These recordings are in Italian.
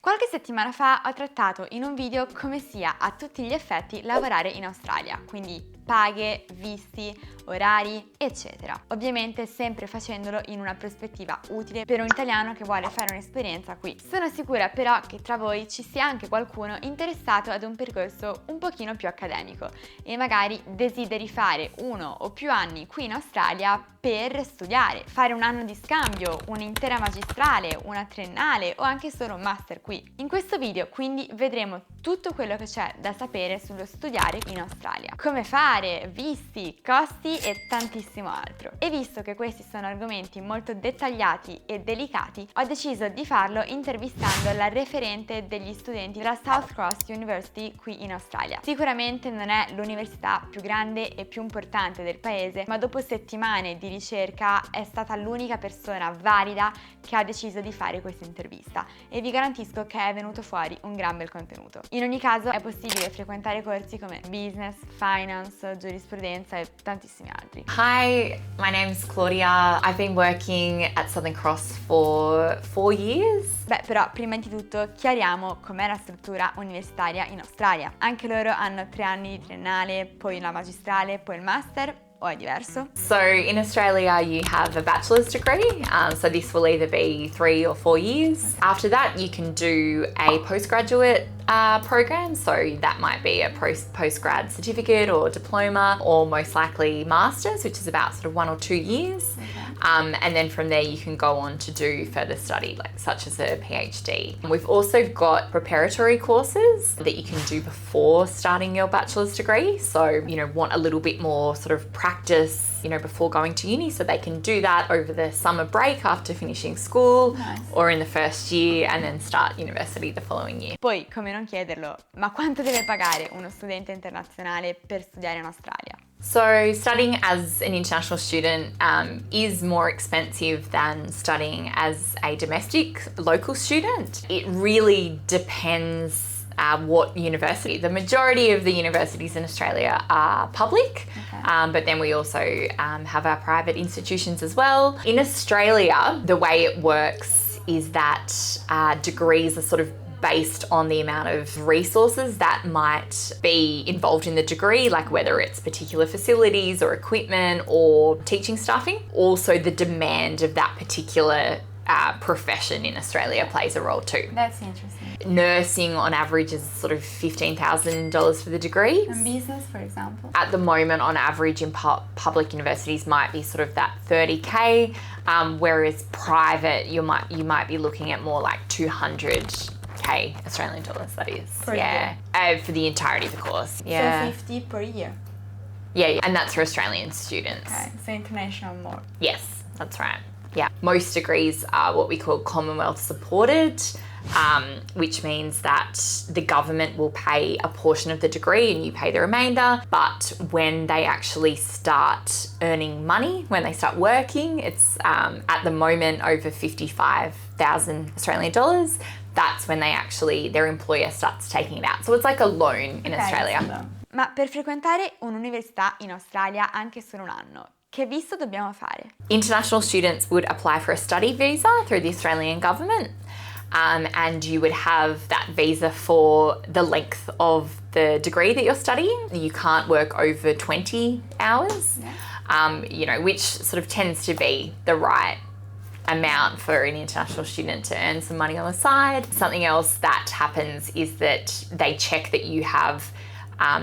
Qualche settimana fa ho trattato in un video come sia a tutti gli effetti lavorare in Australia, quindi paghe, visti, orari, eccetera. Ovviamente sempre facendolo in una prospettiva utile per un italiano che vuole fare un'esperienza qui. Sono sicura però che tra voi ci sia anche qualcuno interessato ad un percorso un pochino più accademico e magari desideri fare 1 o più anni qui in Australia per studiare, fare un anno di scambio, un'intera magistrale, una triennale o anche solo un master qui. In questo video quindi vedremo tutto quello che c'è da sapere sullo studiare in Australia. Come fare, visti, costi e tantissimo altro. E visto che questi sono argomenti molto dettagliati e delicati, ho deciso di farlo intervistando la referente degli studenti della South Cross University qui in Australia. Sicuramente non è l'università più grande e più importante del paese, ma dopo settimane di ricerca è stata l'unica persona valida che ha deciso di fare questa intervista e vi garantisco che è venuto fuori un gran bel contenuto. In ogni caso è possibile frequentare corsi come business, finance, giurisprudenza e tantissimi altri. Hi, my name's Claudia. I've been working at Southern Cross for 4 years. Beh, però prima di tutto chiariamo com'è la struttura universitaria in Australia. Anche loro hanno 3 anni di triennale, poi la magistrale, poi il master. O è diverso? So in Australia you have a bachelor's degree, so this will either be 3 or 4 years. After that you can do a postgraduate program, so that might be a postgrad certificate or diploma, or most likely masters, which is about sort of 1 or 2 years. And then from there you can go on to do further study, like such as a PhD. We've also got preparatory courses that you can do before starting your bachelor's degree. So, want a little bit more sort of practice, before going to uni, so they can do that over the summer break after finishing school. Nice. Or in the first year and then start university the following year. Poi, come non chiederlo, ma quanto deve pagare uno studente internazionale per studiare in Australia? So studying as an international student is more expensive than studying as a domestic local student. It really depends what university. The majority of the universities in Australia are public, but then we also have our private institutions as well. In Australia, the way it works is that degrees are sort of based on the amount of resources that might be involved in the degree, like whether it's particular facilities or equipment or teaching staffing. Also, the demand of that particular profession in Australia plays a role too. That's interesting. Nursing on average is sort of $15,000 for the degree. And business, for example? At the moment, on average in public universities might be sort of that 30K, whereas private you might be looking at more like 200K Australian dollars, that is. Per year? For the entirety of the course. Yeah. So 50 per year? Yeah, and that's for Australian students. Okay, so international more. Yes, that's right. Yeah. Most degrees are what we call Commonwealth supported, which means that the government will pay a portion of the degree and you pay the remainder. But when they actually start earning money, when they start working, it's at the moment over 55,000 Australian dollars. That's when their employer starts taking it out. So it's like a loan in Australia. Ma per frequentare un'università in Australia anche solo un anno, che visto dobbiamo fare? International students would apply for a study visa through the Australian government, and you would have that visa for the length of the degree that you're studying. You can't work over 20 hours, which sort of tends to be the right amount for an international student to earn some money on the side. Something else that happens is that they check that you have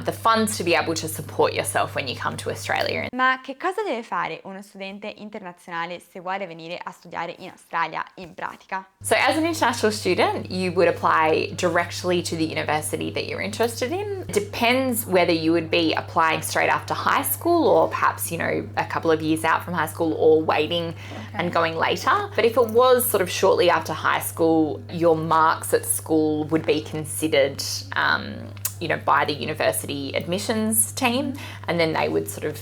the funds to be able to support yourself when you come to Australia. Ma che cosa deve fare uno studente internazionale se vuole venire a studiare in Australia in pratica? So as an international student, you would apply directly to the university that you're interested in. It depends whether you would be applying straight after high school or perhaps, a couple of years out from high school or waiting and going later. But if it was sort of shortly after high school, your marks at school would be considered by the university admissions team, and then they would sort of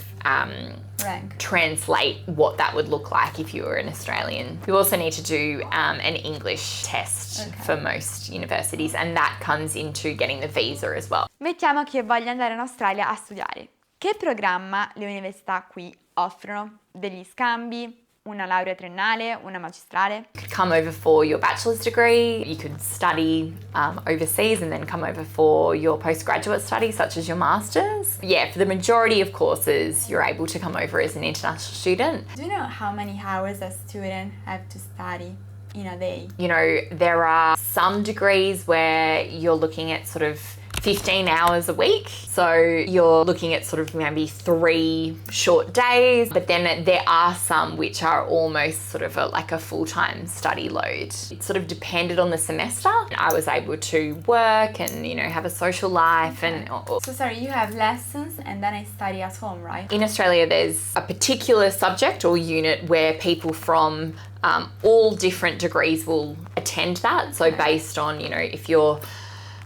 translate what that would look like if you were an Australian. You also need to do an English test for most universities, and that comes into getting the visa as well. Mettiamo che voglia andare in Australia a studiare. Che programma le università qui offrono? Degli scambi? una laurea triennale, una magistrale? You could come over for your bachelor's degree, you could study overseas and then come over for your postgraduate study, such as your master's. Yeah, for the majority of courses, you're able to come over as an international student. Do you know how many hours a student have to study in a day? You know, there are some degrees where you're looking at sort of 15 hours a week. So you're looking at sort of maybe 3 short days, but then there are some which are almost sort of like a full-time study load. It sort of depended on the semester. I was able to work and, you know, have a social life and... So sorry, you have lessons and then I study at home, right? In Australia, there's a particular subject or unit where people from all different degrees will attend that. So based on, you know,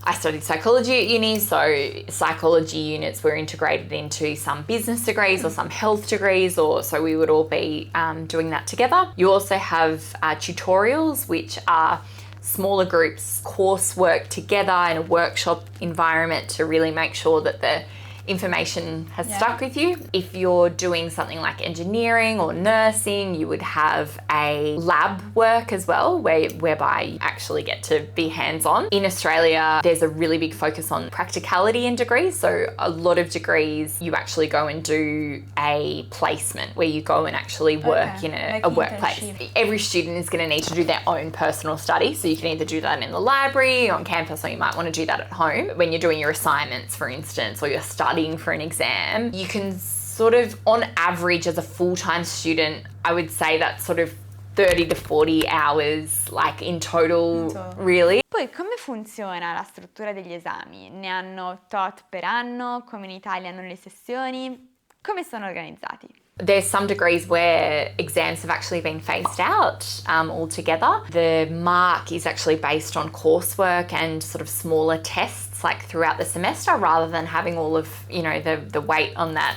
I studied psychology at uni, so psychology units were integrated into some business degrees or some health degrees, or so we would all be doing that together. You also have tutorials, which are smaller groups coursework together in a workshop environment to really make sure that the information has stuck with you. If you're doing something like engineering or nursing, you would have a lab work as well, whereby you actually get to be hands-on. In Australia, there's a really big focus on practicality in degrees. So a lot of degrees, you actually go and do a placement where you go and actually work in a workplace. Every student is going to need to do their own personal study. So you can either do that in the library, on campus, or you might want to do that at home. When you're doing your assignments, for instance, or you're studying for an exam, you can sort of, on average as a full-time student, I would say that's sort of 30 to 40 hours, like in total, really. Poi come funziona la struttura degli esami? Ne hanno tot per anno? Come in Italia hanno le sessioni? Come sono organizzati? There's some degrees where exams have actually been phased out altogether. The mark is actually based on coursework and sort of smaller tests like throughout the semester, rather than having all of, you know, the weight on that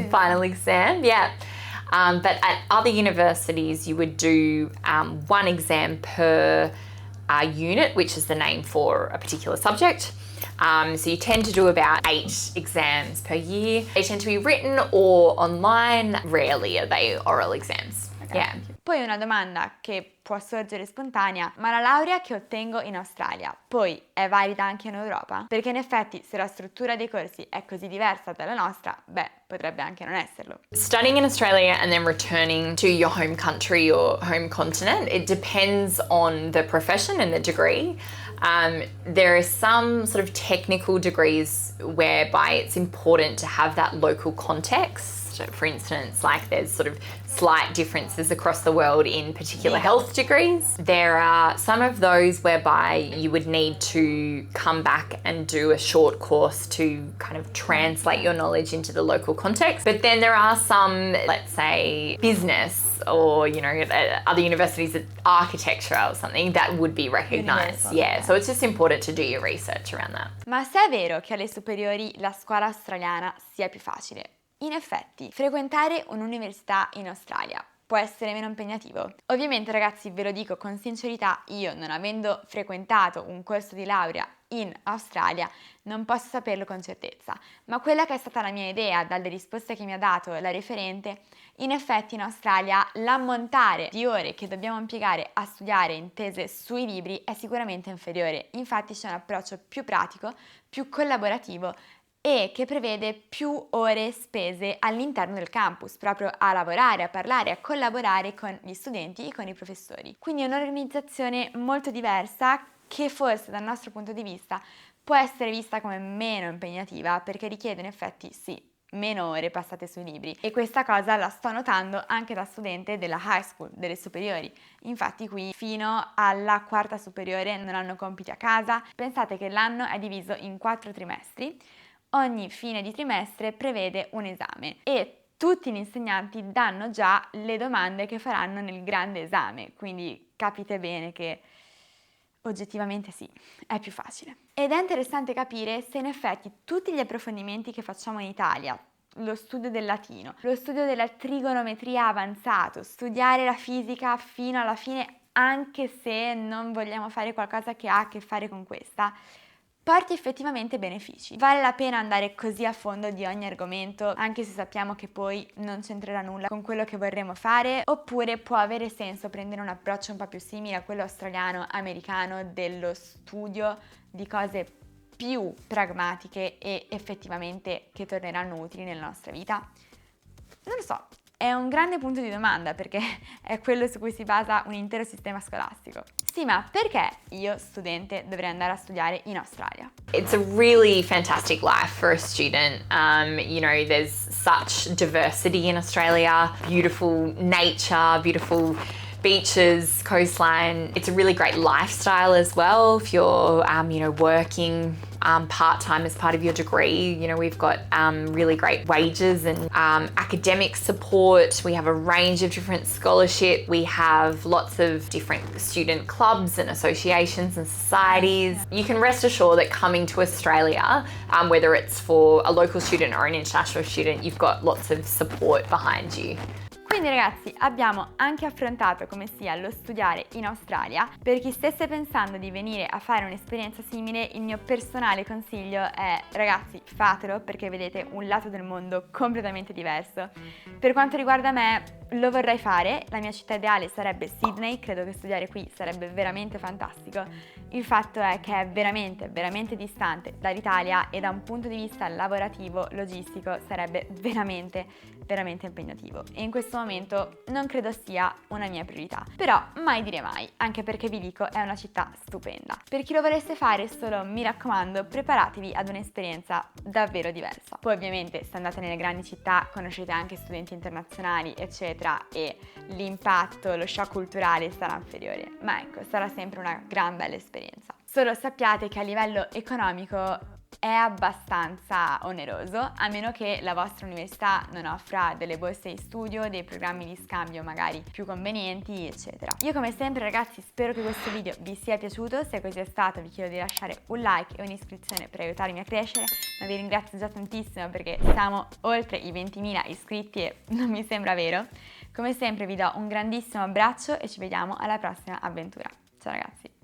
final exam. Yeah. But at other universities, you would do one exam per unit, which is the name for a particular subject. So you tend to do about 8 exams per year. They tend to be written or online. Rarely are they oral exams. Okay. Yeah. Poi una domanda che può sorgere spontanea, ma la laurea che ottengo in Australia poi è valida anche in Europa? Perché in effetti se la struttura dei corsi è così diversa dalla nostra, potrebbe anche non esserlo. Studying in Australia and then returning to your home country or home continent, it depends on the profession and the degree. There are some sort of technical degrees whereby it's important to have that local context. For instance, like there's sort of slight differences across the world in particular health degrees. There are some of those whereby you would need to come back and do a short course to kind of translate your knowledge into the local context. But then there are some, let's say, business or, you know, other universities, architecture or something that would be recognised. Yeah, so it's just important to do your research around that. Ma se è vero che alle superiori la scuola australiana sia più facile, in effetti, frequentare un'università in Australia può essere meno impegnativo. Ovviamente, ragazzi, ve lo dico con sincerità, io non avendo frequentato un corso di laurea in Australia non posso saperlo con certezza, ma quella che è stata la mia idea dalle risposte che mi ha dato la referente, in effetti in Australia l'ammontare di ore che dobbiamo impiegare a studiare intese sui libri è sicuramente inferiore. Infatti c'è un approccio più pratico, più collaborativo e che prevede più ore spese all'interno del campus, proprio a lavorare, a parlare, a collaborare con gli studenti e con i professori. Quindi è un'organizzazione molto diversa che forse dal nostro punto di vista può essere vista come meno impegnativa perché richiede in effetti meno ore passate sui libri, e questa cosa la sto notando anche da studente della high school, delle superiori. Infatti qui fino alla 4ª superiore non hanno compiti a casa. Pensate che l'anno è diviso in 4 trimestri. Ogni fine di trimestre prevede un esame e tutti gli insegnanti danno già le domande che faranno nel grande esame, quindi capite bene che oggettivamente sì, è più facile. Ed è interessante capire se in effetti tutti gli approfondimenti che facciamo in Italia, lo studio del latino, lo studio della trigonometria avanzato, studiare la fisica fino alla fine, anche se non vogliamo fare qualcosa che ha a che fare con questa, porti effettivamente benefici. Vale la pena andare così a fondo di ogni argomento, anche se sappiamo che poi non c'entrerà nulla con quello che vorremmo fare, oppure può avere senso prendere un approccio un po' più simile a quello australiano, americano, dello studio di cose più pragmatiche e effettivamente che torneranno utili nella nostra vita? Non lo so. È un grande punto di domanda perché è quello su cui si basa un intero sistema scolastico. Sì, ma perché io, studente, dovrei andare a studiare in Australia? It's a really fantastic life for a student. There's such diversity in Australia, beautiful nature, beautiful beaches, coastline. It's a really great lifestyle as well if you're, working part-time as part of your degree. We've got really great wages and academic support. We have a range of different scholarship. We have lots of different student clubs and associations and societies. You can rest assured that coming to Australia, whether it's for a local student or an international student, you've got lots of support behind you. Quindi ragazzi, abbiamo anche affrontato come sia lo studiare in Australia. Per chi stesse pensando di venire a fare un'esperienza simile, il mio personale consiglio è: ragazzi, fatelo, perché vedete un lato del mondo completamente diverso. Per quanto riguarda me, lo vorrei fare, la mia città ideale sarebbe Sydney, credo che studiare qui sarebbe veramente fantastico. Il fatto è che è veramente, veramente distante dall'Italia e da un punto di vista lavorativo, logistico, sarebbe veramente, veramente impegnativo. E in questo momento non credo sia una mia priorità. Però mai dire mai, anche perché vi dico, è una città stupenda. Per chi lo volesse fare, solo mi raccomando, preparatevi ad un'esperienza davvero diversa. Poi ovviamente se andate nelle grandi città conoscete anche studenti internazionali, eccetera, e l'impatto, lo shock culturale sarà inferiore, ma ecco, sarà sempre una gran bella esperienza. Solo sappiate che a livello economico è abbastanza oneroso, a meno che la vostra università non offra delle borse di studio, dei programmi di scambio magari più convenienti, eccetera. Io come sempre ragazzi spero che questo video vi sia piaciuto, se così è stato vi chiedo di lasciare un like e un'iscrizione per aiutarmi a crescere, ma vi ringrazio già tantissimo perché siamo oltre i 20.000 iscritti e non mi sembra vero. Come sempre vi do un grandissimo abbraccio e ci vediamo alla prossima avventura. Ciao ragazzi!